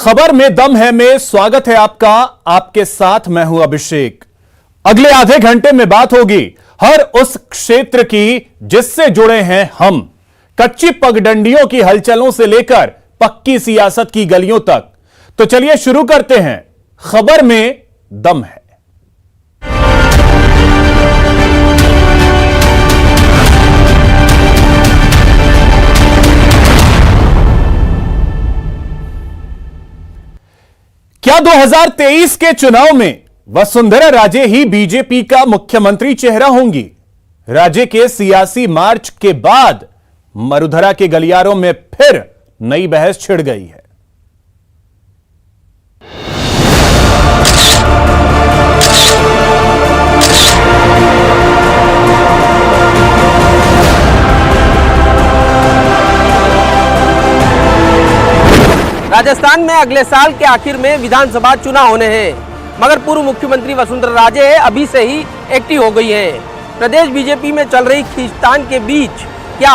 खबर में दम है में स्वागत है आपका। आपके साथ मैं हूं अभिषेक। अगले आधे घंटे में बात होगी हर उस क्षेत्र की जिससे जुड़े हैं हम। कच्ची पगडंडियों की हलचलों से लेकर पक्की सियासत की गलियों तक। तो चलिए शुरू करते हैं। खबर में दम है। क्या 2023 के चुनाव में वसुंधरा राजे ही बीजेपी का मुख्यमंत्री चेहरा होंगी? राजे के सियासी मार्च के बाद मरुधरा के गलियारों में फिर नई बहस छिड़ गई है। राजस्थान में अगले साल के आखिर में विधानसभा चुनाव होने हैं, मगर पूर्व मुख्यमंत्री वसुंधरा राजे अभी से ही एक्टिव हो गई हैं। प्रदेश बीजेपी में चल रही खींचतान के बीच क्या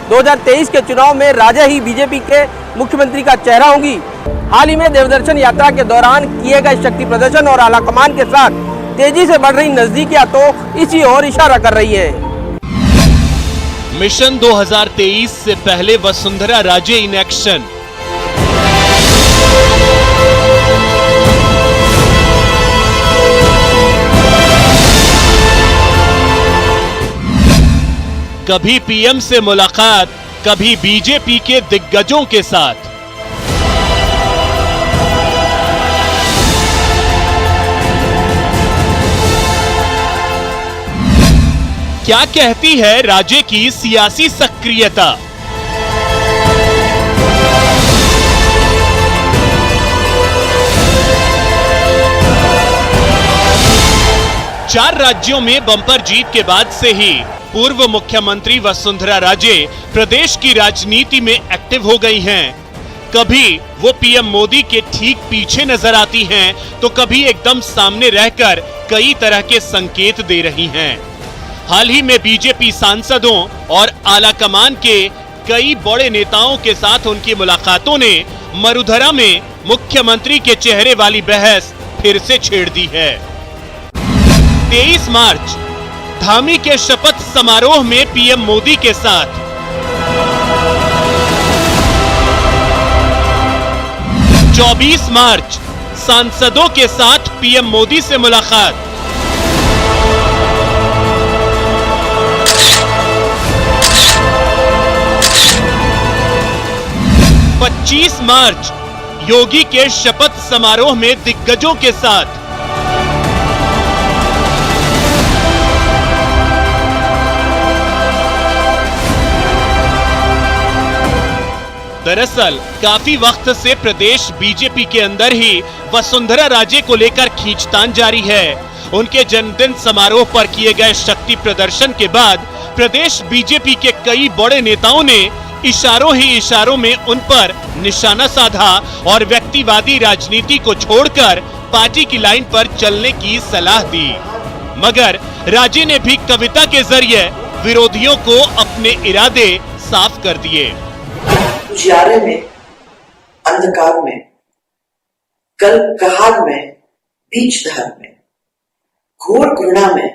2023 के चुनाव में राजे ही बीजेपी के मुख्यमंत्री का चेहरा होंगी? हाल ही में देवदर्शन यात्रा के दौरान किए गए शक्ति प्रदर्शन और आलाकमान के साथ तेजी से बढ़ रही नजदीकियां तो इसी ओर इशारा कर रही है। मिशन 2023 से पहले वसुंधरा राजे इन एक्शन। कभी पीएम से मुलाकात, कभी बीजेपी के दिग्गजों के साथ। क्या कहती है राजे की सियासी सक्रियता? चार राज्यों में बंपर जीत के बाद से ही पूर्व मुख्यमंत्री वसुंधरा राजे प्रदेश की राजनीति में एक्टिव हो गई हैं। कभी वो पीएम मोदी के ठीक पीछे नजर आती हैं, तो कभी एकदम सामने रहकर कई तरह के संकेत दे रही हैं। हाल ही में बीजेपी सांसदों और आलाकमान के कई बड़े नेताओं के साथ उनकी मुलाकातों ने मरुधरा में मुख्यमंत्री के चेहरे वाली बहस फिर से छेड़ दी है। 23 मार्च धामी के शपथ समारोह में पीएम मोदी के साथ, 24 मार्च सांसदों के साथ पीएम मोदी से मुलाकात, 25 मार्च योगी के शपथ समारोह में दिग्गजों के साथ, 'दरअसल काफी वक्त से प्रदेश बीजेपी के अंदर ही वसुंधरा राजे को लेकर खींचतान जारी है। उनके जन्मदिन समारोह पर किए गए शक्ति प्रदर्शन के बाद प्रदेश बीजेपी के कई बड़े नेताओं ने इशारों ही इशारों में उन पर निशाना साधा और व्यक्तिवादी राजनीति को छोड़कर पार्टी की लाइन पर चलने की सलाह दी। मगर राजे ने भी कविता के जरिए विरोधियों को अपने इरादे साफ कर दिए। उजियारे में, अंधकार में, कल कहार में, बीच धार में, घोर घृणा में,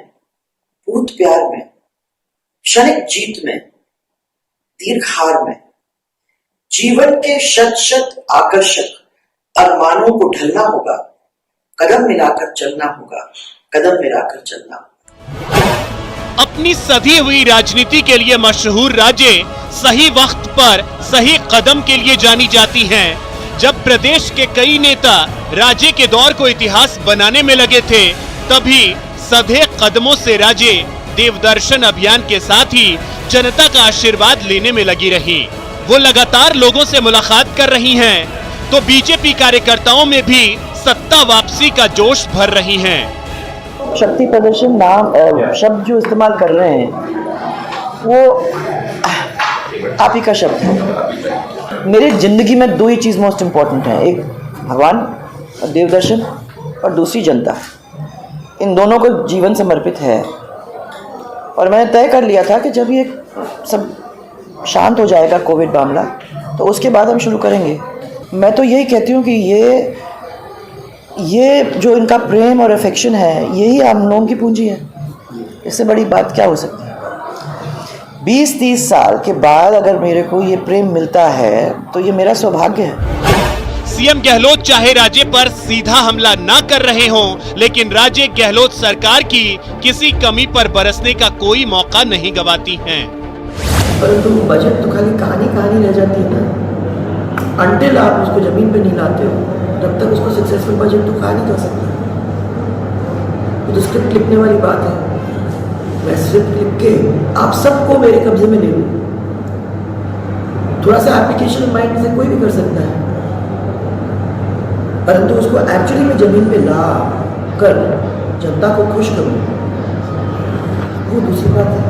भूत प्यार में, क्षणिक जीत में, दीर्घ हार में, जीवन के शत शत आकर्षक अरमानों को ढलना होगा, कदम मिलाकर चलना होगा, कदम मिलाकर चलना होगा। अपनी सधी हुई राजनीति के लिए मशहूर राजे सही वक्त पर सही कदम के लिए जानी जाती हैं। जब प्रदेश के कई नेता राजे के दौर को इतिहास बनाने में लगे थे, तभी सधे कदमों से राजे देवदर्शन अभियान के साथ ही जनता का आशीर्वाद लेने में लगी रही। वो लगातार लोगों से मुलाकात कर रही हैं, तो बीजेपी कार्यकर्ताओं में भी सत्ता वापसी का जोश भर रही हैं। शक्ति प्रदर्शन नाम शब्द जो इस्तेमाल कर रहे हैं वो आप ही का शब्द है। मेरी जिंदगी में दो ही चीज़ मोस्ट इम्पॉर्टेंट है, एक भगवान और देवदर्शन और दूसरी जनता। इन दोनों को जीवन समर्पित है। और मैंने तय कर लिया था कि जब ये सब शांत हो जाएगा कोविड मामला, तो उसके बाद हम शुरू करेंगे। मैं तो यही कहती हूँ कि ये जो इनका प्रेम और अफेक्शन है, यही हम लोगों की पूंजी है। इससे बड़ी बात क्या हो सकती है? 20-30 साल के बाद अगर मेरे को ये प्रेम मिलता है तो ये मेरा सौभाग्य है। सीएम गहलोत चाहे राज्य पर सीधा हमला ना कर रहे हों, लेकिन राज्य गहलोत सरकार की किसी कमी पर बरसने का कोई मौका नहीं गंवाती हैं। परंतु बजट तो खाली कहानी रह जाती है ना। अंटिल आप उसको जमीन पे नहीं लाते हो, जब तक उसको सक्सेसफुल बजट तो कहा नहीं कर सकते। तो स्क्रिप्ट लिखने वाली बात है। मैं स्क्रिप्ट लिख के आप सबको मेरे कब्जे में ले लूँ, थोड़ा सा एप्लीकेशन माइंड से कोई भी कर सकता है, परंतु उसको एक्चुअली में जमीन पे ला कर जनता को खुश करूँ, वो दूसरी बात है।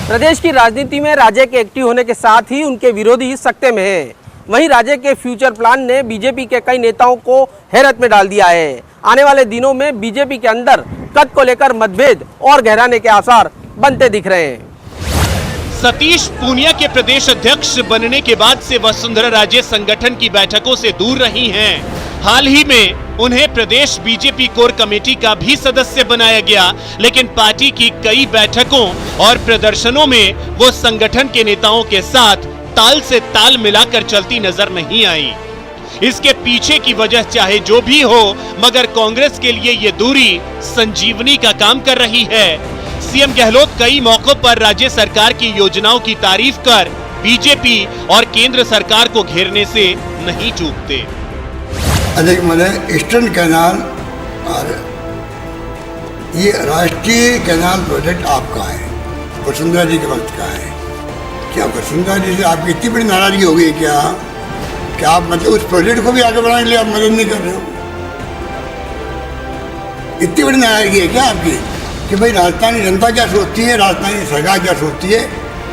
प्रदेश की राजनीति में राजे के एक्टिव होने के साथ ही उनके विरोधी सकते में हैं। वहीं राज्य के फ्यूचर प्लान ने बीजेपी के कई नेताओं को हैरत में डाल दिया है। आने वाले दिनों में बीजेपी के अंदर कद को लेकर मतभेद और गहराने के आसार बनते दिख रहे हैं। सतीश पूनिया के प्रदेश अध्यक्ष बनने के बाद से वसुंधरा राजे संगठन की बैठकों से दूर रही हैं। हाल ही में उन्हें प्रदेश बीजेपी कोर कमेटी का भी सदस्य बनाया गया, लेकिन पार्टी की कई बैठकों और प्रदर्शनों में वो संगठन के नेताओं के साथ ताल से ताल मिलाकर चलती नजर नहीं आई। इसके पीछे की वजह चाहे जो भी हो, मगर कांग्रेस के लिए ये दूरी संजीवनी का काम कर रही है। सीएम गहलोत कई मौकों पर राज्य सरकार की योजनाओं की तारीफ कर बीजेपी और केंद्र सरकार को घेरने से नहीं चूकते। अधिक मैंने ईस्टर्न कैनाल और ये राष्ट्रीय कैनाल प्रोजेक्ट आपका है, वसुंधरा जी के वक्त का है। क्या वसुंधरा जी से आपकी इतनी बड़ी नाराजगी हो गई क्या आप मतलब उस प्रोजेक्ट को भी आगे बढ़ाने के लिए आप मदद नहीं कर रहे हो? इतनी बड़ी नाराजगी है क्या आपकी कि भाई राजस्थानी जनता क्या सोचती है, राजस्थानी सरकार क्या सोचती है?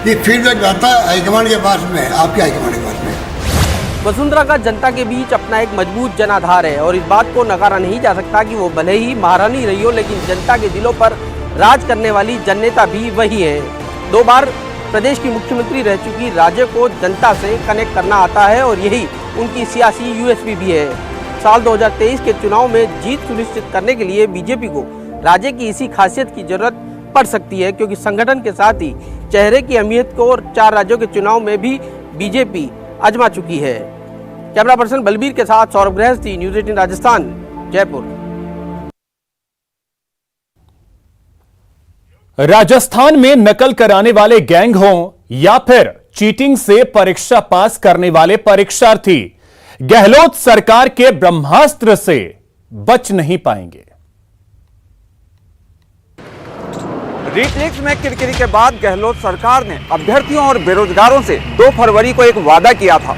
ये फीडबैक जाता है हाईकमांड के पास में, आपके हाईकमांड के पास में। वसुंधरा का जनता के बीच अपना एक मजबूत जनाधार है और इस बात को नकारा नहीं जा सकता कि वो भले ही महारानी रही हो, लेकिन जनता के दिलों पर राज करने वाली जननेता भी वही है। 2 बार प्रदेश की मुख्यमंत्री रह चुकी राज्य को जनता से कनेक्ट करना आता है और यही उनकी सियासी यूएसपी भी है। साल 2023 के चुनाव में जीत सुनिश्चित करने के लिए बीजेपी को राज्य की इसी खासियत की जरूरत पड़ सकती है, क्योंकि संगठन के साथ ही चेहरे की अहमियत को 4 राज्यों के चुनाव में भी बीजेपी आजमा चुकी है। कैमरा पर्सन बलबीर के साथ सौरभ गृहस्थी, न्यूज़ 18 राजस्थान, जयपुर। राजस्थान में नकल कराने वाले गैंग हों या फिर चीटिंग से परीक्षा पास करने वाले परीक्षार्थी, गहलोत सरकार के ब्रह्मास्त्र से बच नहीं पाएंगे। रीटेक्स में किरकिरी के बाद गहलोत सरकार ने अभ्यर्थियों और बेरोजगारों से 2 फरवरी को एक वादा किया था।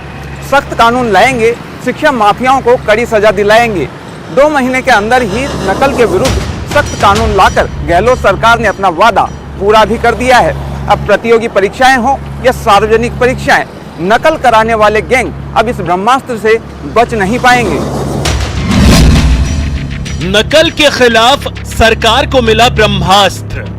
सख्त कानून लाएंगे, शिक्षा माफियाओं को कड़ी सजा दिलाएंगे। 2 महीने के अंदर ही नकल के विरुद्ध सख्त कानून लाकर गहलोत सरकार ने अपना वादा पूरा भी कर दिया है। अब प्रतियोगी परीक्षाएं हो या सार्वजनिक परीक्षाएं, नकल कराने वाले गैंग अब इस ब्रह्मास्त्र से बच नहीं पाएंगे। नकल के खिलाफ सरकार को मिला ब्रह्मास्त्र।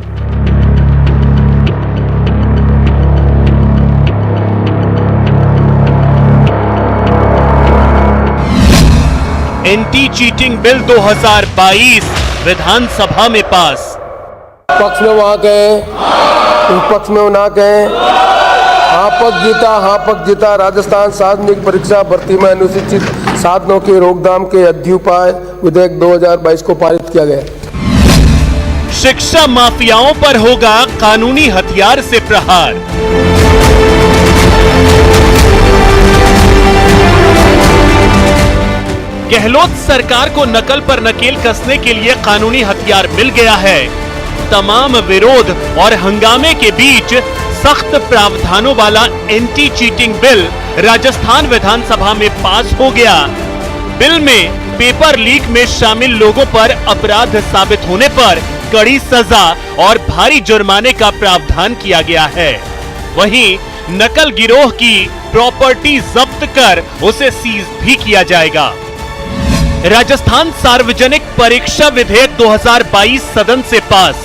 एंटी चीटिंग बिल 2022 विधानसभा में पास। पक्ष में वहाँ कहें, विपक्ष में ना कहें, हाँ पक्ष जीता राजस्थान सार्वजनिक परीक्षा भर्ती में अनुसूचित साधनों के रोकथाम के अध्युपाय विधेयक 2022 को पारित किया गया। शिक्षा माफियाओं पर होगा कानूनी हथियार से प्रहार। गहलोत सरकार को नकल पर नकेल कसने के लिए कानूनी हथियार मिल गया है। तमाम विरोध और हंगामे के बीच सख्त प्रावधानों वाला एंटी चीटिंग बिल राजस्थान विधानसभा में पास हो गया। बिल में पेपर लीक में शामिल लोगों पर अपराध साबित होने पर कड़ी सजा और भारी जुर्माने का प्रावधान किया गया है। वहीं नकल गिरोह की प्रॉपर्टी जब्त कर उसे सीज भी किया जाएगा। राजस्थान सार्वजनिक परीक्षा विधेयक 2022 सदन से पास।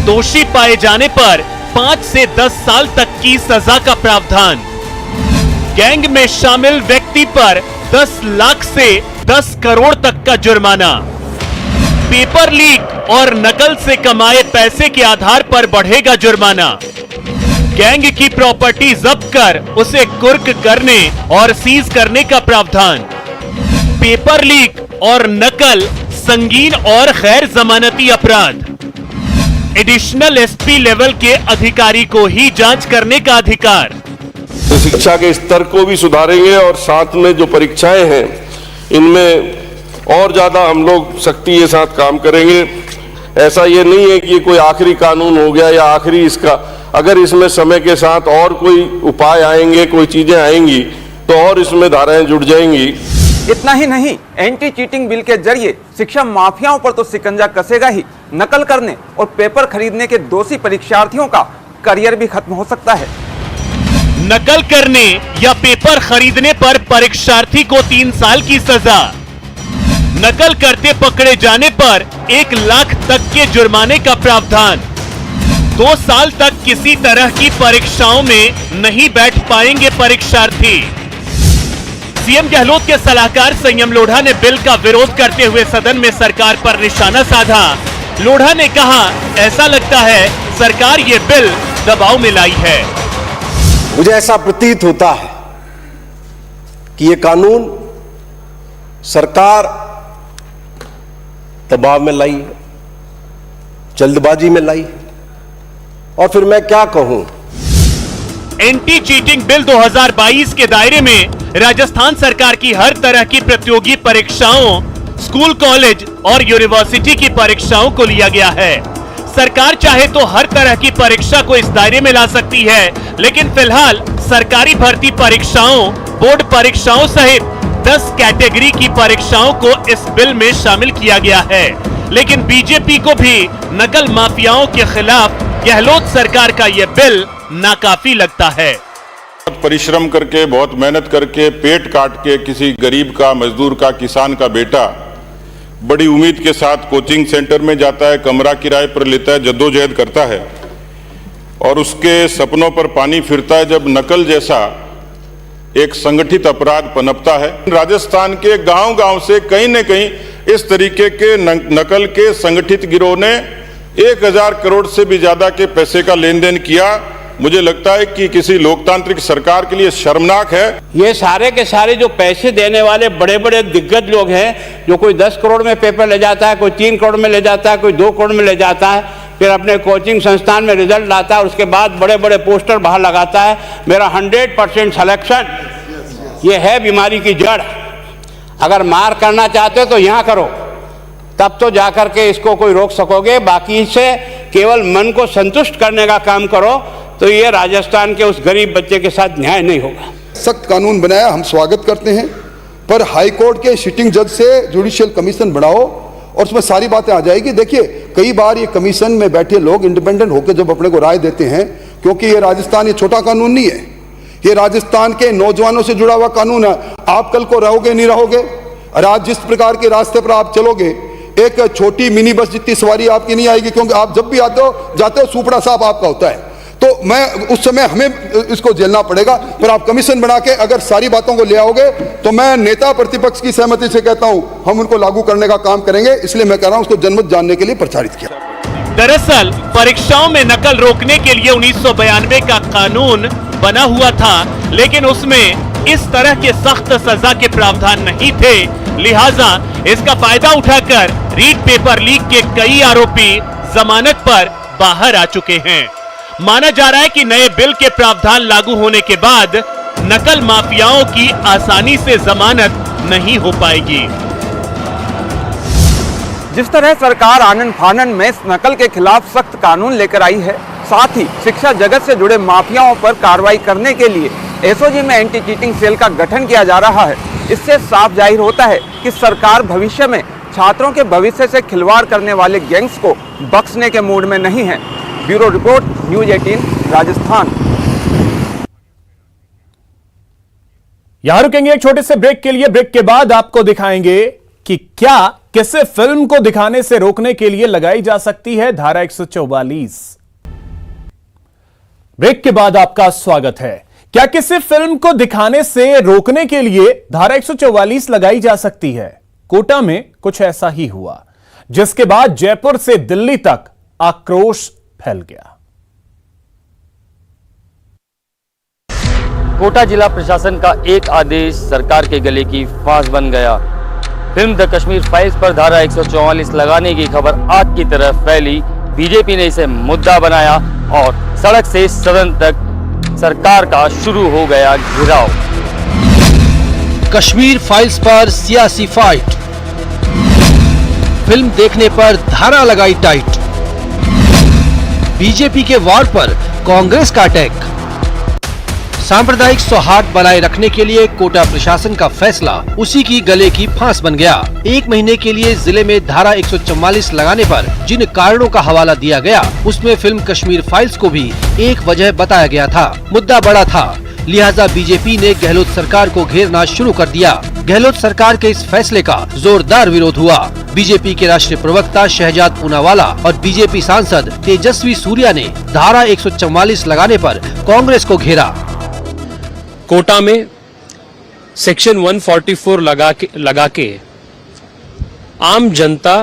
दोषी पाए जाने पर 5 से 10 साल तक की सजा का प्रावधान। गैंग में शामिल व्यक्ति पर 10 लाख से 10 करोड़ तक का जुर्माना। पेपर लीक और नकल से कमाए पैसे के आधार पर बढ़ेगा जुर्माना। गैंग की प्रॉपर्टी जब्त कर उसे कुर्क करने और सीज करने का प्रावधान। पेपर लीक और नकल संगीन और गैर जमानती अपराध। एडिशनल एसपी लेवल के अधिकारी को ही जांच करने का अधिकार। तो शिक्षा के स्तर को भी सुधारेंगे और साथ में जो परीक्षाएं हैं इनमें और ज्यादा हम लोग सख्ती के साथ काम करेंगे। ऐसा ये नहीं है कि ये कोई आखिरी कानून हो गया या आखिरी इसका, अगर इसमें समय के साथ और कोई उपाय आएंगे, कोई चीजें आएंगी तो और इसमें धाराएं जुड़ जाएंगी। इतना ही नहीं, एंटी चीटिंग बिल के जरिए शिक्षा माफियाओं पर तो शिकंजा कसेगा ही, नकल करने और पेपर खरीदने के दोषी परीक्षार्थियों का करियर भी खत्म हो सकता है। नकल करने या पेपर खरीदने पर परीक्षार्थी को 3 साल की सजा। नकल करते पकड़े जाने पर 1 लाख तक के जुर्माने का प्रावधान। 2 साल तक किसी तरह की परीक्षाओं में नहीं बैठ पाएंगे परीक्षार्थी। सीएम गहलोत के सलाहकार संयम लोढ़ा ने बिल का विरोध करते हुए सदन में सरकार पर निशाना साधा। लोढ़ा ने कहा, ऐसा लगता है सरकार ये बिल दबाव में लाई है। मुझे ऐसा प्रतीत होता है कि ये कानून सरकार दबाव में लाई, जल्दबाजी में लाई, और फिर मैं क्या कहूं। एंटी चीटिंग बिल 2022 के दायरे में राजस्थान सरकार की हर तरह की प्रतियोगी परीक्षाओं, स्कूल, कॉलेज और यूनिवर्सिटी की परीक्षाओं को लिया गया है। सरकार चाहे तो हर तरह की परीक्षा को इस दायरे में ला सकती है, लेकिन फिलहाल सरकारी भर्ती परीक्षाओं, बोर्ड परीक्षाओं सहित 10 कैटेगरी की परीक्षाओं को इस बिल में शामिल किया गया है। लेकिन बीजेपी को भी नकल माफियाओं के खिलाफ गहलोत सरकार का यह बिल नाकाफी लगता है। बहुत परिश्रम करके, बहुत मेहनत करके, पेट काट के किसी गरीब का, मजदूर का, किसान का बेटा बड़ी उम्मीद के साथ कोचिंग सेंटर में जाता है, कमरा किराए पर लेता है, जद्दोजहद करता है और उसके सपनों पर पानी फिरता है जब नकल जैसा एक संगठित अपराध पनपता है। राजस्थान के गांव-गांव से कहीं न कहीं इस तरीके के नकल के संगठित गिरोह ने 1000 करोड़ से भी ज्यादा के पैसे का लेन देन किया। मुझे लगता है कि किसी लोकतांत्रिक सरकार के लिए शर्मनाक है। ये सारे के सारे जो पैसे देने वाले बड़े बड़े दिग्गज लोग हैं, जो कोई 10 करोड़ में पेपर ले जाता है, कोई 3 करोड़ में ले जाता है, कोई 2 करोड़ में ले जाता है, फिर अपने कोचिंग संस्थान में रिजल्ट लाता है, उसके बाद बड़े बड़े पोस्टर बाहर लगाता है, मेरा 100% सिलेक्शन। ये है बीमारी की जड़। अगर मार करना चाहते हो तो यहाँ करो, तब तो जाकर के इसको कोई रोक सकोगे। बाकी से केवल मन को संतुष्ट करने का काम करो तो ये राजस्थान के उस गरीब बच्चे के साथ न्याय नहीं होगा। सख्त कानून बनाया, हम स्वागत करते हैं, पर हाई कोर्ट के सिटिंग जज से जुडिशियल कमीशन बनाओ और उसमें सारी बातें आ जाएगी। देखिए, कई बार ये कमीशन में बैठे लोग इंडिपेंडेंट होकर जब अपने को राय देते हैं, क्योंकि ये राजस्थान ये छोटा कानून नहीं है, ये राजस्थान के नौजवानों से जुड़ा हुआ कानून है। आप कल को रहोगे नहीं रहोगे, और आज जिस प्रकार के रास्ते पर आप चलोगे, एक छोटी मिनी बस जितनी सवारी आपकी नहीं आएगी, क्योंकि आप जब भी आते हो जाते हो सुपड़ा साफ आपका होता है। तो मैं उस समय हमें इसको झेलना पड़ेगा, पर आप कमीशन बना के अगर सारी बातों को ले आओगे तो मैं नेता प्रतिपक्ष की सहमति से कहता हूं हम उनको लागू करने का काम करेंगे। इसलिए मैं कह रहा हूं उसको जनमत जानने के लिए प्रचारित किया। दरअसल परीक्षाओं में नकल रोकने के लिए 1992 का कानून बना हुआ था, लेकिन उसमें इस तरह के सख्त सजा के प्रावधान नहीं थे। लिहाजा इसका फायदा उठाकर रीट पेपर लीक के कई आरोपी जमानत पर बाहर आ चुके हैं। माना जा रहा है कि नए बिल के प्रावधान लागू होने के बाद नकल माफियाओं की आसानी से जमानत नहीं हो पाएगी। जिस तरह सरकार आनन फानन में नकल के खिलाफ सख्त कानून लेकर आई है, साथ ही शिक्षा जगत से जुड़े माफियाओं पर कार्रवाई करने के लिए एसओजी में एंटी चीटिंग सेल का गठन किया जा रहा है। इससे साफ जाहिर होता है कि सरकार भविष्य में छात्रों के भविष्य से खिलवाड़ करने वाले गैंग्स को बख्शने के मूड में नहीं है। Bureau report, news 18 Rajasthan. यहां रुकेंगे एक छोटे से ब्रेक के लिए। ब्रेक के बाद आपको दिखाएंगे कि क्या किसे फिल्म को दिखाने से रोकने के लिए लगाई जा सकती है धारा 144। ब्रेक के बाद आपका स्वागत है। क्या किसी फिल्म को दिखाने से रोकने के लिए धारा 144 लगाई जा सकती है? कोटा में कुछ ऐसा ही हुआ, जिसके बाद जयपुर से दिल्ली तक आक्रोश फैल गया। कोटा जिला प्रशासन का एक आदेश सरकार के गले की फांस बन गया। फिल्म द कश्मीर फाइल्स पर धारा 144 लगाने की खबर आग की तरह फैली। बीजेपी ने इसे मुद्दा बनाया और सड़क से सदन तक सरकार का शुरू हो गया घेराव। कश्मीर फाइल्स पर सियासी फाइट, फिल्म देखने पर धारा लगाई टाइट। बीजेपी के वार पर कांग्रेस का अटैक। सांप्रदायिक सौहार्द बनाए रखने के लिए कोटा प्रशासन का फैसला उसी की गले की फांस बन गया। एक महीने के लिए जिले में धारा 144 लगाने पर जिन कारणों का हवाला दिया गया, उसमें फिल्म कश्मीर फाइल्स को भी एक वजह बताया गया था। मुद्दा बड़ा था, लिहाजा बीजेपी ने गहलोत सरकार को घेरना शुरू कर दिया। गहलोत सरकार के इस फैसले का जोरदार विरोध हुआ। बीजेपी के राष्ट्रीय प्रवक्ता शहजाद पूनावाला और बीजेपी सांसद तेजस्वी सूर्या ने धारा 144 लगाने पर कांग्रेस को घेरा। कोटा में सेक्शन 144 लगा के आम जनता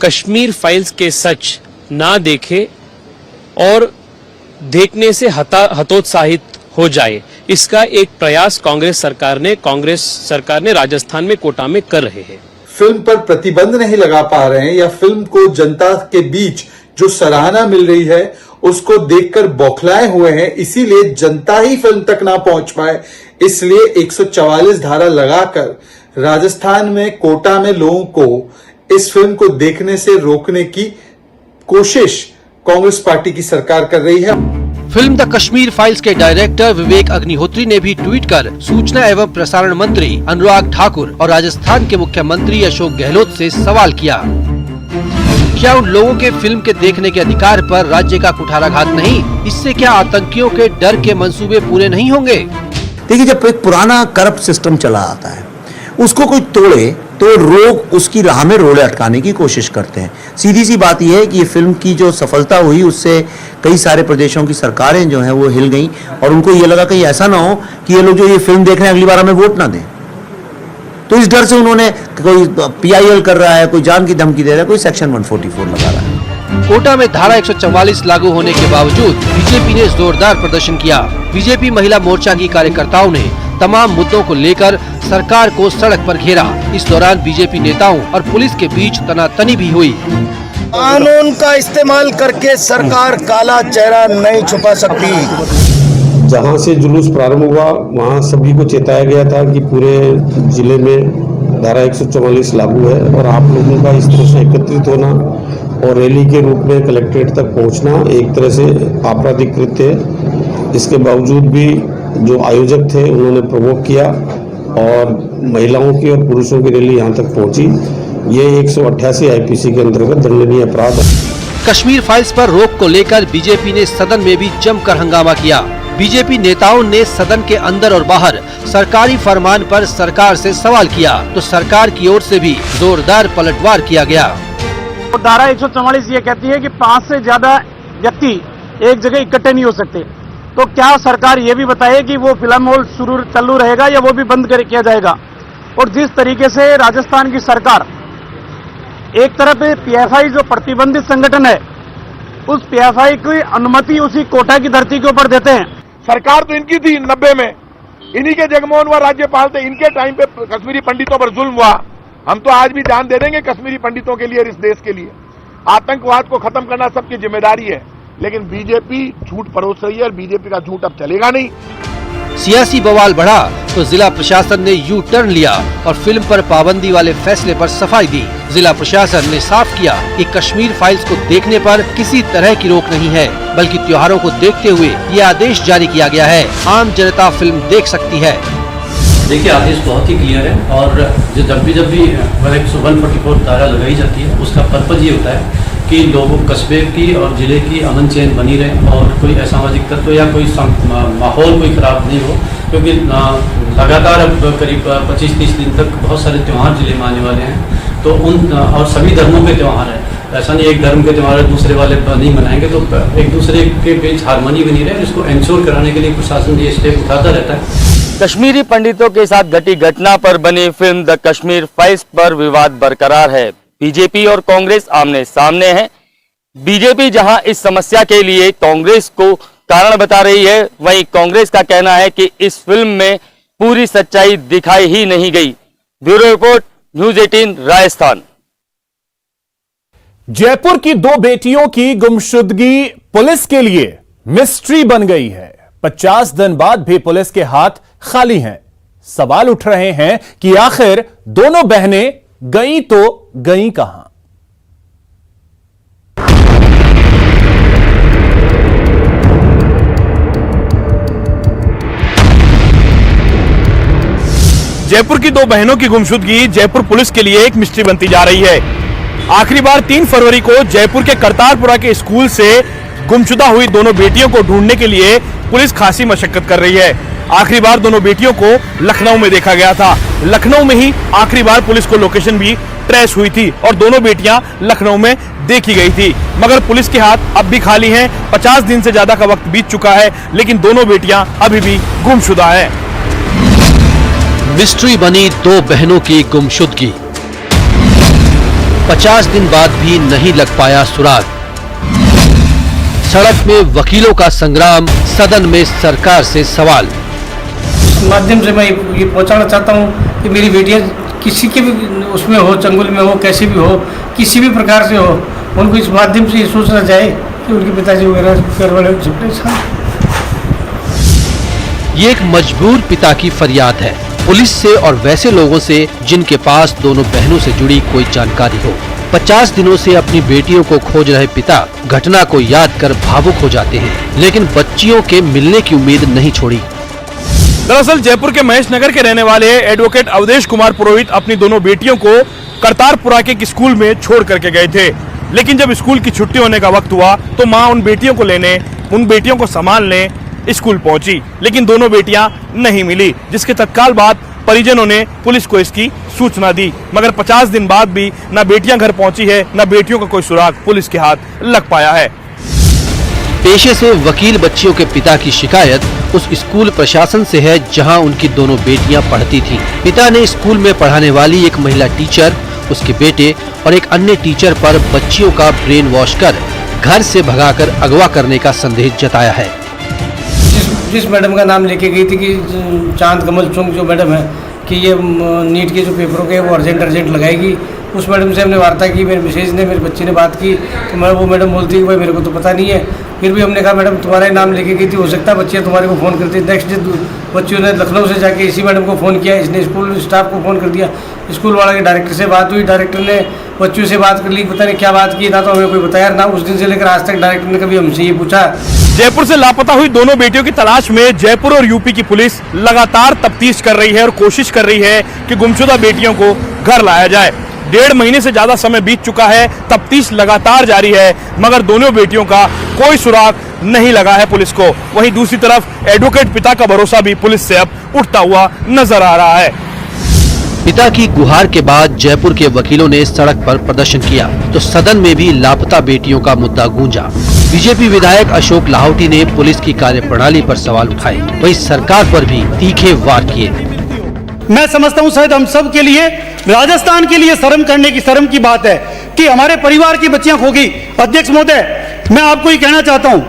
कश्मीर फाइल्स के सच ना देखे और देखने से हतोत्साहित हो जाए, इसका एक प्रयास कांग्रेस सरकार ने राजस्थान में कोटा में कर रहे हैं। फिल्म पर प्रतिबंध नहीं लगा पा रहे हैं या फिल्म को जनता के बीच जो सराहना मिल रही है उसको देखकर बौखलाए हुए हैं, इसीलिए जनता ही फिल्म तक ना पहुंच पाए, इसलिए 144 धारा लगाकर राजस्थान में कोटा में लोगों को इस फिल्म को देखने से रोकने की कोशिश कांग्रेस पार्टी की सरकार कर रही है। फिल्म द कश्मीर फाइल्स के डायरेक्टर विवेक अग्निहोत्री ने भी ट्वीट कर सूचना एवं प्रसारण मंत्री अनुराग ठाकुर और राजस्थान के मुख्यमंत्री अशोक गहलोत से सवाल किया, क्या उन लोगों के फिल्म के देखने के अधिकार पर राज्य का कुठाराघात नहीं? इससे क्या आतंकियों के डर के मंसूबे पूरे नहीं होंगे? देखिए, जब एक पुराना करप्ट सिस्टम चला आता है, उसको कोई तोड़े तो लोग उसकी राह में रोड़े अटकाने की कोशिश करते हैं। सीधी सी बात यह है कि ये फिल्म की जो सफलता हुई उससे कई सारे प्रदेशों की सरकारें जो हैं वो हिल गईं और उनको ये लगा कहीं ऐसा ना हो कि ये लोग जो ये फिल्म देख रहे हैं अगली बार हमें वोट ना दें। तो इस डर से उन्होंने कोई पीआईएल कर रहा है, कोई जान की धमकी दे रहा है, कोई सेक्शन 144 लगा रहा है। कोटा में धारा 144 लागू होने के बावजूद बीजेपी ने जोरदार प्रदर्शन किया। बीजेपी महिला मोर्चा की कार्यकर्ताओं ने तमाम मुद्दों को लेकर सरकार को सड़क पर घेरा। इस दौरान बीजेपी नेताओं और पुलिस के बीच तनातनी भी हुई। कानून का इस्तेमाल करके सरकार काला चेहरा नहीं छुपा सकती। जहाँ से जुलूस प्रारंभ हुआ वहाँ सभी को चेताया गया था कि पूरे जिले में धारा 144 लागू है और आप लोगों का इस तरह से एकत्रित होना और रैली के रूप में कलेक्ट्रेट तक पहुँचना एक तरह से आपराधिक कृत्य है। इसके बावजूद भी जो आयोजक थे उन्होंने प्रवोक किया और महिलाओं की और पुरुषों की रैली यहाँ तक पहुँची। ये 188 आईपीसी के अंतर्गत दंडनीय अपराध है। कश्मीर फाइल्स पर रोक को लेकर बीजेपी ने सदन में भी जमकर हंगामा किया। बीजेपी नेताओं ने सदन के अंदर और बाहर सरकारी फरमान पर सरकार से सवाल किया तो सरकार की ओर से भी जोरदार पलटवार किया गया। तो धारा 144 ये कहती है कि 5 से ज्यादा व्यक्ति एक जगह इकट्ठे नहीं हो सकते। तो क्या सरकार ये भी बताए कि वो फिल्म हॉल चालू रहेगा या वो भी बंद किया जाएगा? और जिस तरीके से राजस्थान की सरकार एक तरफ पीएफआई जो प्रतिबंधित संगठन है, उस पीएफआई की अनुमति उसी कोटा की धरती के ऊपर देते हैं। सरकार तो इनकी थी 90 में, इन्हीं के जगमोहन हुआ राज्यपाल थे, इनके टाइम पे कश्मीरी पंडितों पर जुल्म हुआ। हम तो आज भी जान दे देंगे कश्मीरी पंडितों के लिए और इस देश के लिए। आतंकवाद को खत्म करना सबकी जिम्मेदारी है, लेकिन बीजेपी झूठ परोस रही है और बीजेपी का झूठ अब चलेगा नहीं। सियासी बवाल बढ़ा तो जिला प्रशासन ने यू टर्न लिया और फिल्म पर पाबंदी वाले फैसले पर सफाई दी। जिला प्रशासन ने साफ किया कि कश्मीर फाइल्स को देखने पर किसी तरह की रोक नहीं है, बल्कि त्योहारों को देखते हुए ये आदेश जारी किया गया है। आम जनता फिल्म देख सकती है। देखिए, आदेश बहुत ही क्लियर है और जब भी 144 धारा लगाई जाती है उसका पर्पज ये होता है कि लोगों कस्बे की और जिले की अमन चैन बनी रहे और कोई असामाजिक तत्व या कोई माहौल कोई खराब नहीं हो, क्योंकि लगातार अब करीब 25-30 दिन तक बहुत सारे त्यौहार जिले में आने वाले हैं। तो उन और सभी धर्मों के त्यौहार हैं, ऐसा नहीं एक धर्म के त्योहार दूसरे वाले नहीं मनाएंगे, तो एक दूसरे के बीच हारमोनी बनी रहे, जिसको इंश्योर कराने के लिए प्रशासन ये स्टेप उठाता रहता है। कश्मीरी पंडितों के साथ घटी घटना पर बनी फिल्म द कश्मीर फाइल्स पर विवाद बरकरार है। बीजेपी और कांग्रेस आमने सामने हैं। बीजेपी जहां इस समस्या के लिए कांग्रेस को कारण बता रही है, वहीं कांग्रेस का कहना है कि इस फिल्म में पूरी सच्चाई दिखाई ही नहीं गई। Bureau report, news 18 Rajasthan. Jaipur की दो बेटियों की गुमशुदगी पुलिस के लिए मिस्ट्री बन गई है। 50 दिन बाद भी पुलिस के हाथ खाली हैं। सवाल उठ रहे हैं कि आखिर दोनों बहनें गई तो गई कहां। जयपुर की दो बहनों की गुमशुदगी जयपुर पुलिस के लिए एक मिस्ट्री बनती जा रही है। आखिरी बार 3 फरवरी को जयपुर के करतारपुरा के स्कूल से गुमशुदा हुई दोनों बेटियों को ढूंढने के लिए पुलिस खासी मशक्कत कर रही है। आखिरी बार दोनों बेटियों को लखनऊ में देखा गया था। लखनऊ में ही आखिरी बार पुलिस को लोकेशन भी ट्रेस हुई थी और दोनों बेटियां लखनऊ में देखी गई थी। मगर पुलिस के हाथ अब भी खाली हैं। 50 दिन से ज्यादा का वक्त बीत चुका है, लेकिन दोनों बेटियां अभी भी गुमशुदा है। मिस्ट्री बनी दो बहनों की गुमशुदगी। 50 दिन बाद भी नहीं लग पाया सुराग। सड़क में वकीलों का संग्राम, सदन में सरकार से सवाल। इस माध्यम से मैं ये पहुंचाना चाहता हूं कि मेरी बेटियां किसी के भी उसमें हो, चंगुल में हो, कैसे भी हो, किसी भी प्रकार से हो, उनको इस माध्यम से ये सोचना चाहिए कि उनके पिताजी वगैरह घर वाले ये एक मजबूर पिता की फरियाद है, पुलिस से और वैसे लोगों से जिनके पास दोनों बहनों से जुड़ी कोई जानकारी हो। 50 दिनों से अपनी बेटियों को खोज रहे पिता घटना को याद कर भावुक हो जाते हैं, लेकिन बच्चियों के मिलने की उम्मीद नहीं छोड़ी। दरअसल जयपुर के महेश नगर के रहने वाले एडवोकेट अवधेश कुमार पुरोहित अपनी दोनों बेटियों को करतारपुरा के एक स्कूल में छोड़ करके गए थे। लेकिन जब स्कूल की छुट्टी होने का वक्त हुआ तो माँ उन बेटियों को लेने, उन बेटियों को संभालने स्कूल पहुंची, लेकिन दोनों बेटियां नहीं मिली, जिसके तत्काल बाद परिजनों ने पुलिस को इसकी सूचना दी। मगर 50 दिन बाद भी न बेटियां घर पहुंची है, न बेटियों का कोई सुराग पुलिस के हाथ लग पाया है। पेशे से वकील बच्चियों के पिता की शिकायत उस स्कूल प्रशासन से है जहां उनकी दोनों बेटियां पढ़ती थीं। पिता ने स्कूल में पढ़ाने वाली एक महिला टीचर, उसके बेटे और एक अन्य टीचर पर बच्चियों का ब्रेन वॉश कर घर से भगाकर अगवा करने का संदेह जताया है। जिस मैडम का नाम लेके गई थी कि चांद कमल चुंग जो मैडम है कि ये नीट के जो पेपरों के वो अर्जेंट लगाएगी, उस मैडम से हमने वार्ता की। मेरे मिसेज ने, मेरी बच्ची ने बात की तो मैं वो मैडम बोलती है कि भाई मेरे को तो पता नहीं है। फिर भी हमने कहा मैडम तुम्हारा ही नाम लेके गई थी, हो सकता है बच्चियाँ तुम्हारे को फ़ोन करती। नेक्स्ट डे बच्चियों ने लखनऊ से जाके इसी मैडम को फ़ोन किया, इसने स्कूल स्टाफ को फ़ोन कर दिया। स्कूल वाला के डायरेक्टर से बात हुई, डायरेक्टर ने बच्चियों से बात कर ली, पता नहीं क्या बात की, ना तो हमें कोई बताया, ना उस दिन से लेकर आज तक डायरेक्टर ने कभी हमसे ये पूछा। जयपुर से लापता हुई दोनों बेटियों की तलाश में जयपुर और यूपी की पुलिस लगातार तफ्तीश कर रही है और कोशिश कर रही है कि गुमशुदा बेटियों को घर लाया जाए। 1.5 महीने से ज्यादा समय बीत चुका है, तफ्तीश लगातार जारी है, मगर दोनों बेटियों का कोई सुराग नहीं लगा है पुलिस को। वहीं दूसरी तरफ एडवोकेट पिता का भरोसा भी पुलिस से अब उठता हुआ नजर आ रहा है। पिता की गुहार के बाद जयपुर के वकीलों ने सड़क पर प्रदर्शन किया तो सदन में भी लापता बेटियों का मुद्दा गूंजा। बीजेपी विधायक अशोक लाहौटी ने पुलिस की कार्यप्रणाली पर सवाल उठाए, वहीं सरकार पर भी तीखे वार किए। मैं समझता हूं शायद हम सब के लिए, राजस्थान के लिए शर्म की बात है कि हमारे परिवार की बच्चियां खो गई। अध्यक्ष महोदय, मैं आपको ये कहना चाहता हूं